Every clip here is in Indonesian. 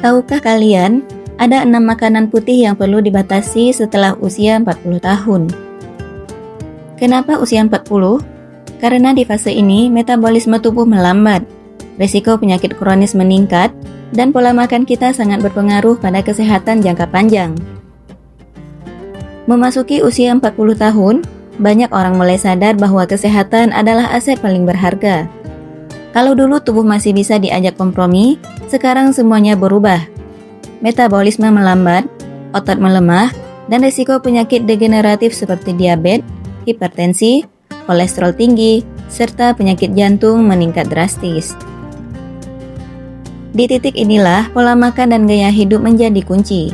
Tahukah kalian, ada 6 makanan putih yang perlu dibatasi setelah usia 40 tahun. Kenapa usia 40? Karena di fase ini metabolisme tubuh melambat, risiko penyakit kronis meningkat, dan pola makan kita sangat berpengaruh pada kesehatan jangka panjang. Memasuki usia 40 tahun, banyak orang mulai sadar bahwa kesehatan adalah aset paling berharga. Kalau dulu tubuh masih bisa diajak kompromi, sekarang semuanya berubah. Metabolisme melambat, otot melemah, dan risiko penyakit degeneratif seperti diabetes, hipertensi, kolesterol tinggi, serta penyakit jantung meningkat drastis. Di titik inilah pola makan dan gaya hidup menjadi kunci.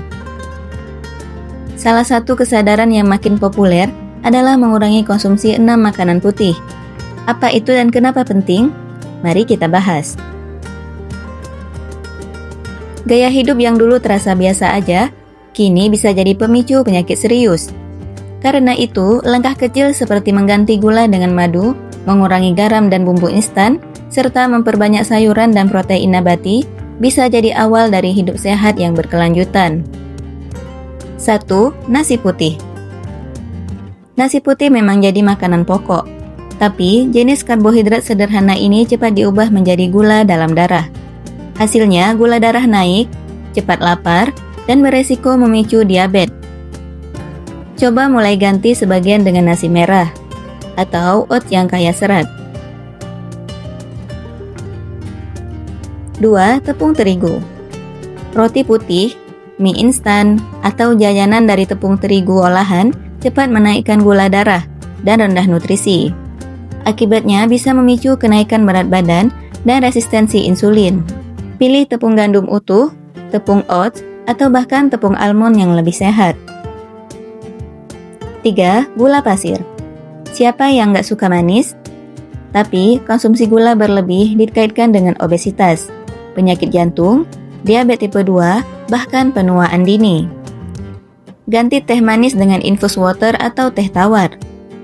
Salah satu kesadaran yang makin populer adalah mengurangi konsumsi 6 makanan putih. Apa itu dan kenapa penting? Mari kita bahas. Gaya hidup yang dulu terasa biasa aja, kini bisa jadi pemicu penyakit serius. Karena itu, langkah kecil seperti mengganti gula dengan madu, mengurangi garam dan bumbu instan, serta memperbanyak sayuran dan protein nabati, bisa jadi awal dari hidup sehat yang berkelanjutan. 1. Nasi putih. Nasi putih memang jadi makanan pokok, tapi jenis karbohidrat sederhana ini cepat diubah menjadi gula dalam darah. Hasilnya, gula darah naik, cepat lapar, dan beresiko memicu diabetes. Coba mulai ganti sebagian dengan nasi merah atau oat yang kaya serat. 2. Tepung terigu. Roti putih, mie instan, atau jajanan dari tepung terigu olahan cepat menaikkan gula darah dan rendah nutrisi. Akibatnya bisa memicu kenaikan berat badan dan resistensi insulin. Pilih tepung gandum utuh, tepung oats, atau bahkan tepung almond yang lebih sehat. 3. Gula pasir. Siapa yang nggak suka manis? Tapi konsumsi gula berlebih dikaitkan dengan obesitas, penyakit jantung, diabetes tipe 2, bahkan penuaan dini. Ganti teh manis dengan infus water atau teh tawar.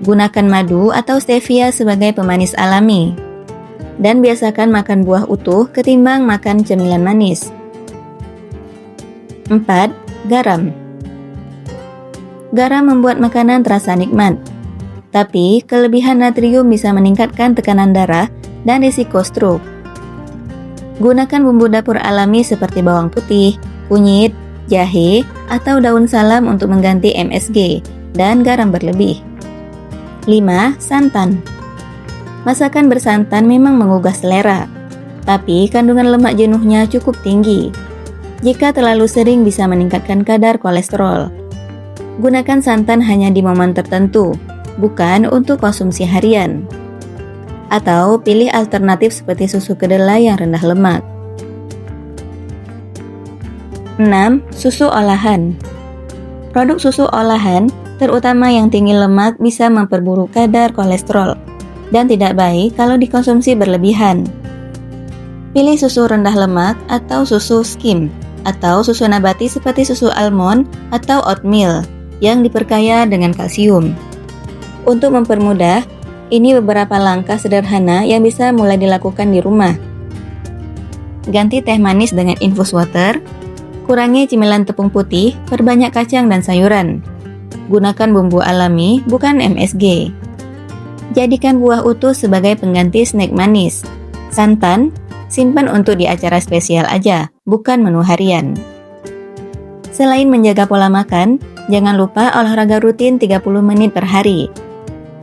Gunakan madu atau stevia sebagai pemanis alami. Dan biasakan makan buah utuh ketimbang makan cemilan manis. 4. Garam. Garam membuat makanan terasa nikmat. Tapi, kelebihan natrium bisa meningkatkan tekanan darah dan risiko stroke. Gunakan bumbu dapur alami seperti bawang putih, kunyit, jahe, atau daun salam untuk mengganti MSG dan garam berlebih. 5. Santan. Masakan bersantan memang menggugah selera, tapi kandungan lemak jenuhnya cukup tinggi. Jika terlalu sering bisa meningkatkan kadar kolesterol. Gunakan santan hanya di momen tertentu, bukan untuk konsumsi harian. Atau pilih alternatif seperti susu kedelai yang rendah lemak. 6. Susu olahan. Produk susu olahan, terutama yang tinggi lemak, bisa memperburuk kadar kolesterol dan tidak baik kalau dikonsumsi berlebihan. Pilih susu rendah lemak atau susu skim, atau susu nabati seperti susu almond atau oatmeal yang diperkaya dengan kalsium. Untuk mempermudah, ini beberapa langkah sederhana yang bisa mulai dilakukan di rumah. Ganti teh manis dengan infus water, kurangi cemilan tepung putih, perbanyak kacang dan sayuran. Gunakan bumbu alami, bukan MSG. Jadikan buah utuh sebagai pengganti snack manis. Santan, simpan untuk di acara spesial aja, bukan menu harian. Selain menjaga pola makan, jangan lupa olahraga rutin 30 menit per hari.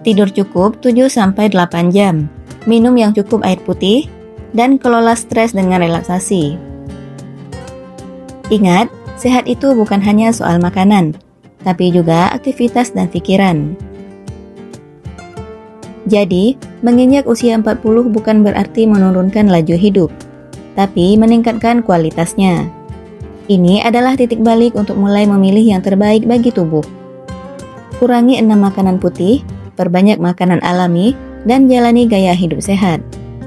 Tidur cukup 7-8 jam. Minum yang cukup air putih, dan kelola stres dengan relaksasi. Ingat, sehat itu bukan hanya soal makanan, tapi juga aktivitas dan pikiran. Jadi, menginjak usia 40 bukan berarti menurunkan laju hidup, tapi meningkatkan kualitasnya. Ini adalah titik balik untuk mulai memilih yang terbaik bagi tubuh. Kurangi 6 makanan putih, perbanyak makanan alami, dan jalani gaya hidup sehat.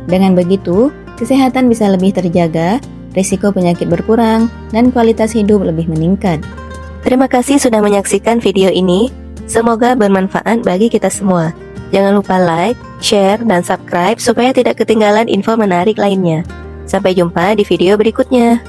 Dengan begitu, kesehatan bisa lebih terjaga, risiko penyakit berkurang, dan kualitas hidup lebih meningkat. Terima kasih sudah menyaksikan video ini. Semoga bermanfaat bagi kita semua. Jangan lupa like, share, dan subscribe supaya tidak ketinggalan info menarik lainnya. Sampai jumpa di video berikutnya.